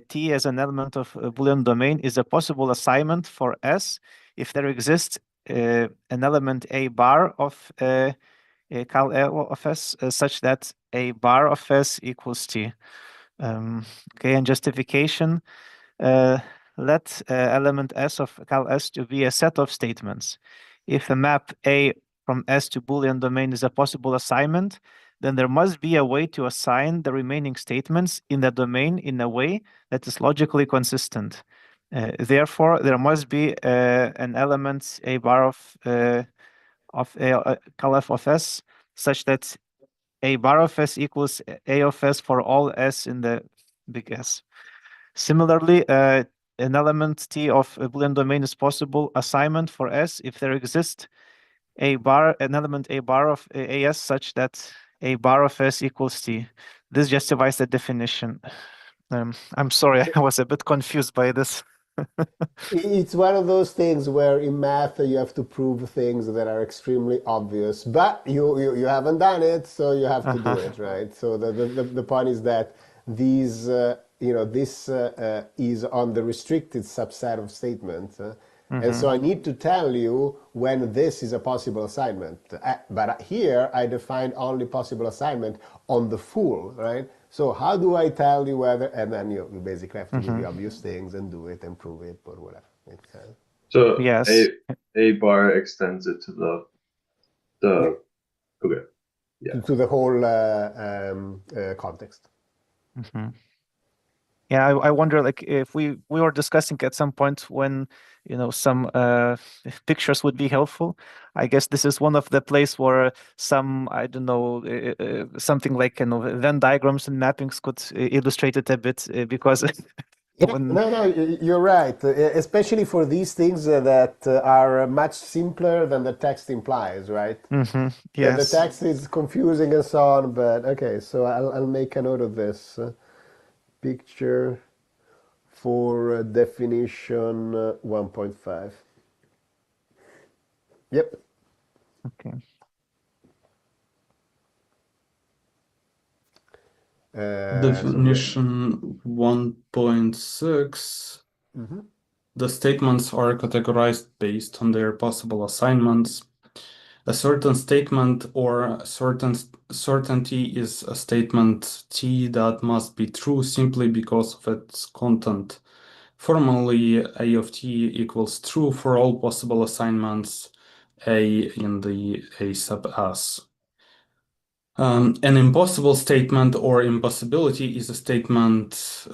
T as an element of a Boolean domain is a possible assignment for S if there exists an element A bar of cal L of S such that A bar of S equals T. Okay, and justification, let element S of cal S to be a set of statements. If the map A from S to Boolean domain is a possible assignment, then there must be a way to assign the remaining statements in the domain in a way that is logically consistent. Therefore, there must be an element A bar of cal F of S such that A bar of S equals A of S for all S in the big S. Similarly, an element T of a Boolean domain is possible assignment for S if there exists an element A bar of AS such that A bar of S equals T. This justifies the definition. I'm sorry, I was a bit confused by this. It's one of those things where in math you have to prove things that are extremely obvious, but you haven't done it, so you have to do it, right? So the point is that these this is on the restricted subset of statements, And so I need to tell you when this is a possible assignment. But here I define only possible assignment on the full, right? So how do I tell you whether, and then you basically have to do the obvious things and do it and prove it or whatever. So Yes. a bar extends it to the okay. Yeah. To the whole context. Yeah, I wonder, like, if we were discussing at some point when, you know, some pictures would be helpful. I guess this is one of the place where some, I don't know, something like, you know, Venn diagrams and mappings could illustrate it a bit, because Yeah, when no, you're right. Especially for these things that are much simpler than the text implies, right? The yes. text is confusing and so on, but okay, so I'll make a note of this. Picture for definition 1.5. Yep. Okay. Definition 1.6. The statements are categorized based on their possible assignments. A certain statement or certainty is a statement T that must be true simply because of its content. Formally, A of T equals true for all possible assignments A in the A sub S. An impossible statement or impossibility is a statement,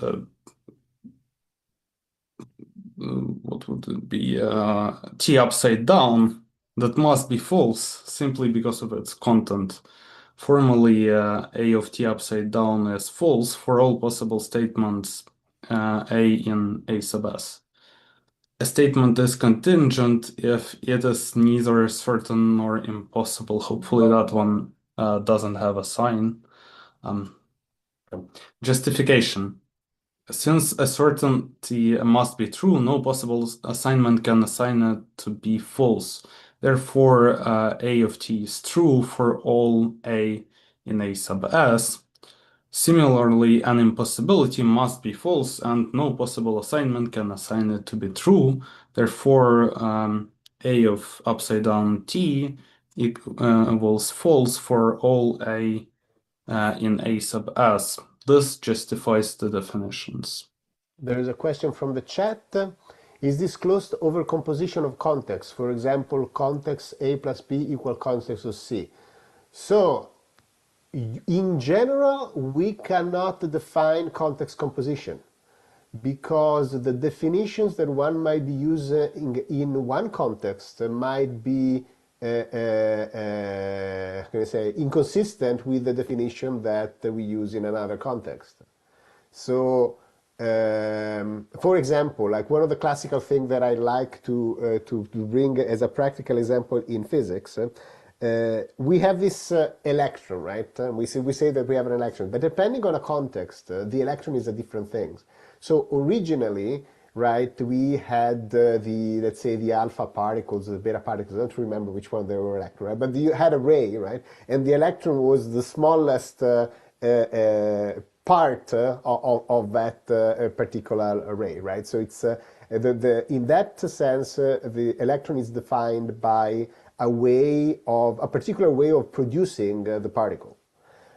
what would it be, T upside down, that must be false simply because of its content. Formally, A of T upside down is false for all possible statements A in A sub S. A statement is contingent if it is neither certain nor impossible. Hopefully that one doesn't have a sign. Justification. Since a certainty must be true, no possible assignment can assign it to be false. Therefore, A of T is true for all A in A sub S. Similarly, an impossibility must be false, and no possible assignment can assign it to be true. Therefore, A of upside down T equals false for all A in A sub S. This justifies the definitions. There is a question from the chat. Is this closed over composition of context? For example, context A plus B equal context of C. So, in general, we cannot define context composition because the definitions that one might be using in one context might be inconsistent with the definition that we use in another context. So, for example, like one of the classical things that I like to bring as a practical example in physics, we have this electron, right? We say that we have an electron, but depending on a context, the electron is a different thing. So originally, right, we had let's say the alpha particles, the beta particles, I don't remember which one they were electron, right? But you had a ray, right? And the electron was the smallest part of that particular array, right? So it's in that sense, the electron is defined by a particular way of producing the particle.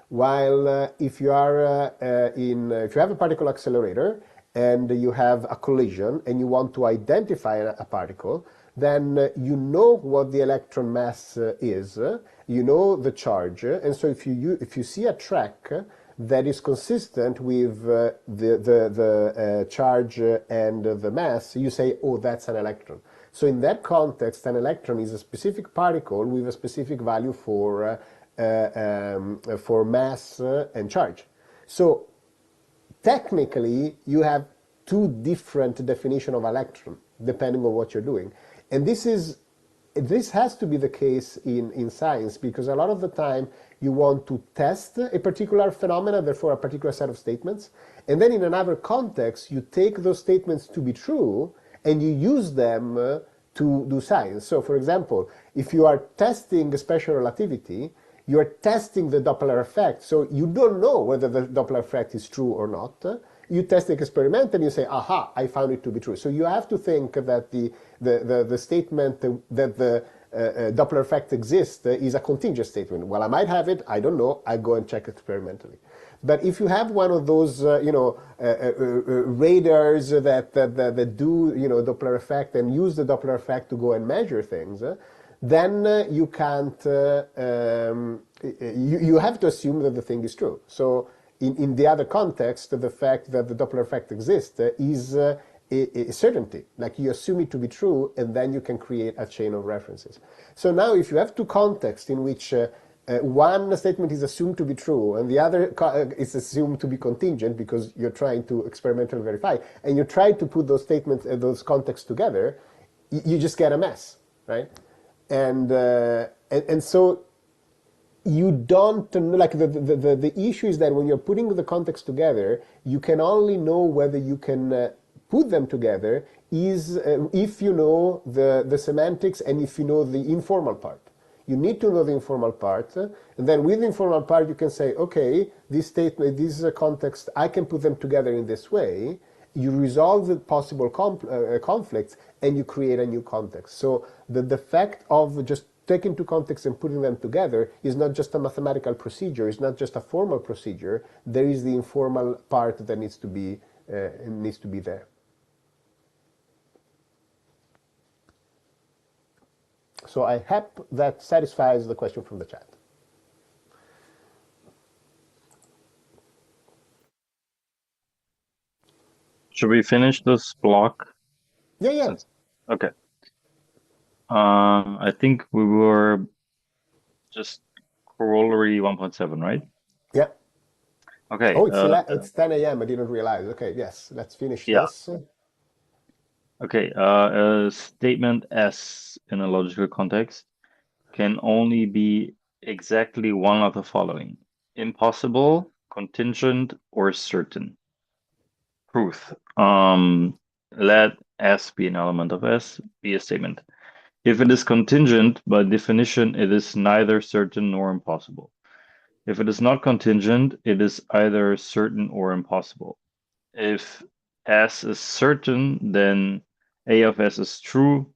While if you are if you have a particle accelerator and you have a collision and you want to identify a particle, then you know what the electron mass is, you know the charge, and so if you see a track that is consistent with the charge and the mass, you say, oh, that's an electron. So in that context, an electron is a specific particle with a specific value for mass and charge. So technically, you have two different definitions of electron, depending on what you're doing. And this has to be the case in science, because a lot of the time you want to test a particular phenomena, therefore a particular set of statements, and then in another context you take those statements to be true and you use them to do science. So for example, if you are testing special relativity, you are testing the Doppler effect, so you don't know whether the Doppler effect is true or not. you test it experimentally, you say, aha, I found it to be true. So you have to think that the statement that the Doppler effect exists is a contingent statement. Well, I might have it, I don't know, I go and check experimentally. But if you have one of those, radars that do, Doppler effect and use the Doppler effect to go and measure things, then you can't, you have to assume that the thing is true. So in the other context, the fact that the Doppler effect exists is a certainty. Like you assume it to be true, and then you can create a chain of references. So now if you have two contexts in which one statement is assumed to be true and the other is assumed to be contingent because you're trying to experimentally verify, and you try to put those statements and those contexts together, you just get a mess, right? And so you don't, like, the issue is that when you're putting the context together, you can only know whether you can put them together is if you know the semantics and if you know the informal part. You need to know the informal part, and then with the informal part you can say, okay, this statement, this is a context, I can put them together in this way. You resolve the possible conflicts and you create a new context. So the fact of just taking two contexts and putting them together is not just a mathematical procedure, it's not just a formal procedure, there is the informal part that needs to be there. So I hope that satisfies the question from the chat. Should we finish this block? Yeah. Okay. I think we were just corollary 1.7, right? Yeah. Okay. Oh, it's 10 a.m. I didn't realize. Okay, yes, let's finish this. Okay. A statement S in a logical context can only be exactly one of the following: impossible, contingent, or certain. Proof. Let S be an element of S, be a statement. If it is contingent, by definition, it is neither certain nor impossible. If it is not contingent, it is either certain or impossible. If S is certain, then A of S is true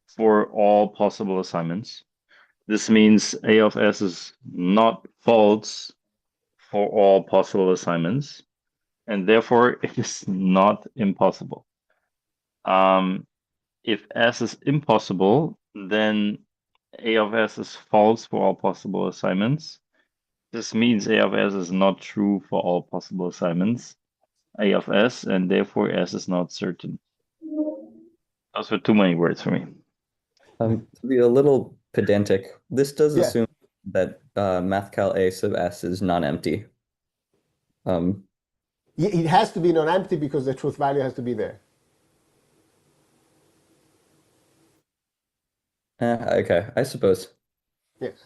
for all possible assignments. This means A of S is not false for all possible assignments, and therefore it is not impossible. If S is impossible, then A of S is false for all possible assignments. This means A of S is not true for all possible assignments, A of S, and therefore S is not certain. Those were too many words for me. To be a little pedantic, this does Yeah. assume that mathcal A sub S is non-empty. It has to be non-empty because the truth value has to be there. Okay, I suppose. Yes.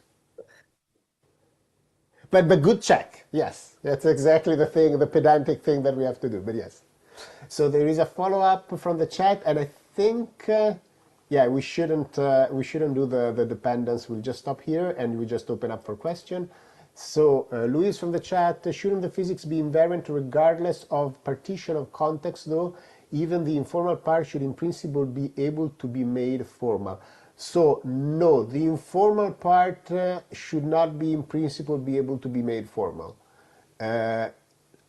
But good check. Yes, that's exactly the thing, the pedantic thing that we have to do. But yes. So there is a follow-up from the chat, and I think, yeah, we shouldn't do the dependence. We'll just stop here and we just open up for question. So Luis from the chat, shouldn't the physics be invariant regardless of partition of context though? Even the informal part should in principle be able to be made formal. So no, the informal part should not be in principle be able to be made formal. An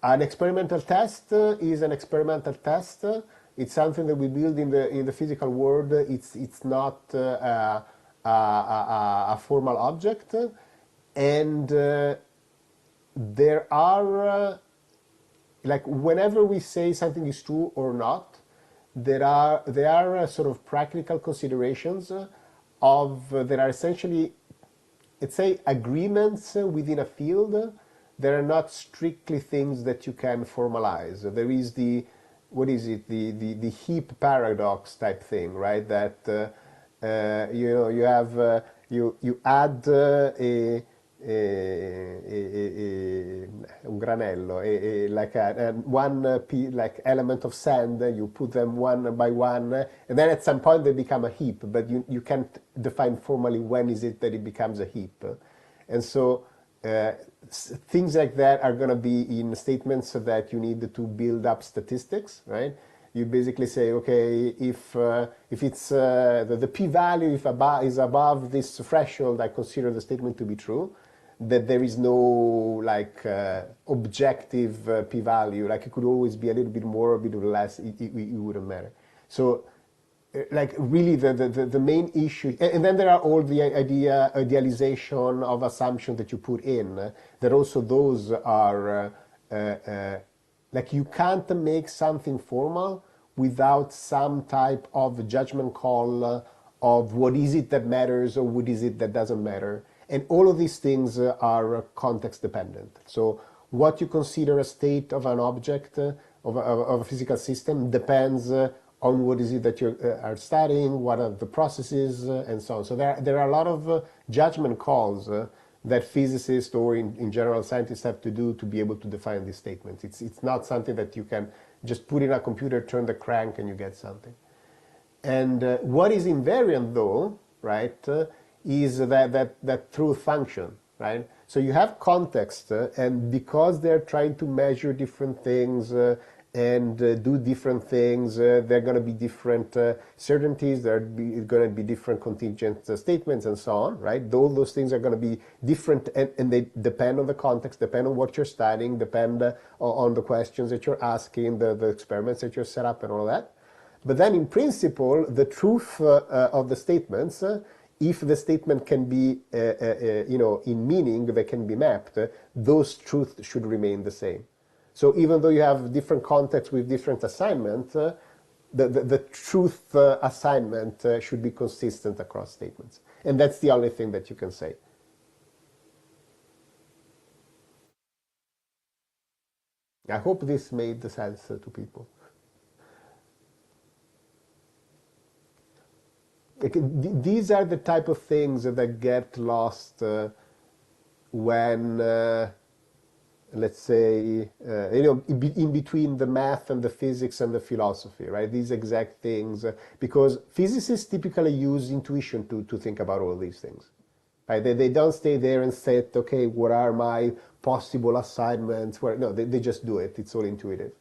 experimental test is an experimental test. It's something that we build in the physical world. It's not a formal object, and there are like whenever we say something is true or not, there are sort of practical considerations there are essentially, let's say, agreements within a field. There are not strictly things that you can formalize. There is the heap paradox type thing, right? That you have you add un granello, like like element of sand. You put them one by one, and then at some point they become a heap. But you can't define formally when is it that it becomes a heap, and so things like that are going to be in statements that you need to build up statistics, right? You basically say, okay, if it's the p-value is above this threshold, I consider the statement to be true. That there is no like objective p-value, like it could always be a little bit more, a bit less, it wouldn't matter. So like really the main issue, and then there are all the idealization of assumptions that you put in, that also those are like you can't make something formal without some type of judgment call of what is it that matters or what is it that doesn't matter. And all of these things are context dependent. So what you consider a state of an object, of a physical system, depends on what is it that you are studying, what are the processes, and so on. So there are a lot of judgment calls that physicists or in general scientists have to do to be able to define these statements. It's not something that you can just put in a computer, turn the crank, and you get something. And what is invariant, though, right, is that truth function, right? So you have context, and because they're trying to measure different things and do different things, they're going to be different certainties, they're going to be different contingent statements, and so on, right? Those things are going to be different, and they depend on the context, depend on what you're studying, depend on the questions that you're asking, the experiments that you're set up, and all that. But then in principle, the truth of the statements, if the statement can be, in meaning, they can be mapped, those truths should remain the same. So even though you have different contexts with different assignment, the truth assignment should be consistent across statements. And that's the only thing that you can say. I hope this made sense to people. These are the type of things that get lost when, let's say, in between the math and the physics and the philosophy, right? These exact things, because physicists typically use intuition to think about all these things. Right? They don't stay there and say, okay, what are my possible assignments? No, they just do it. It's all intuitive.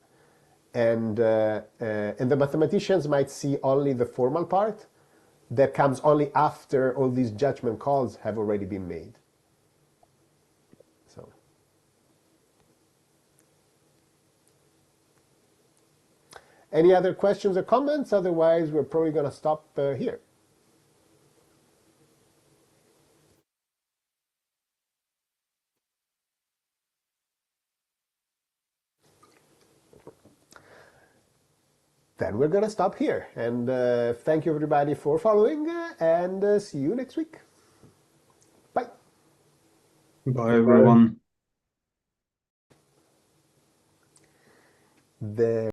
And the mathematicians might see only the formal part that comes only after all these judgment calls have already been made. So, any other questions or comments? Otherwise, we're probably going to stop here. Then we're going to stop here. And thank you, everybody, for following, and see you next week. Bye. Bye, everyone. The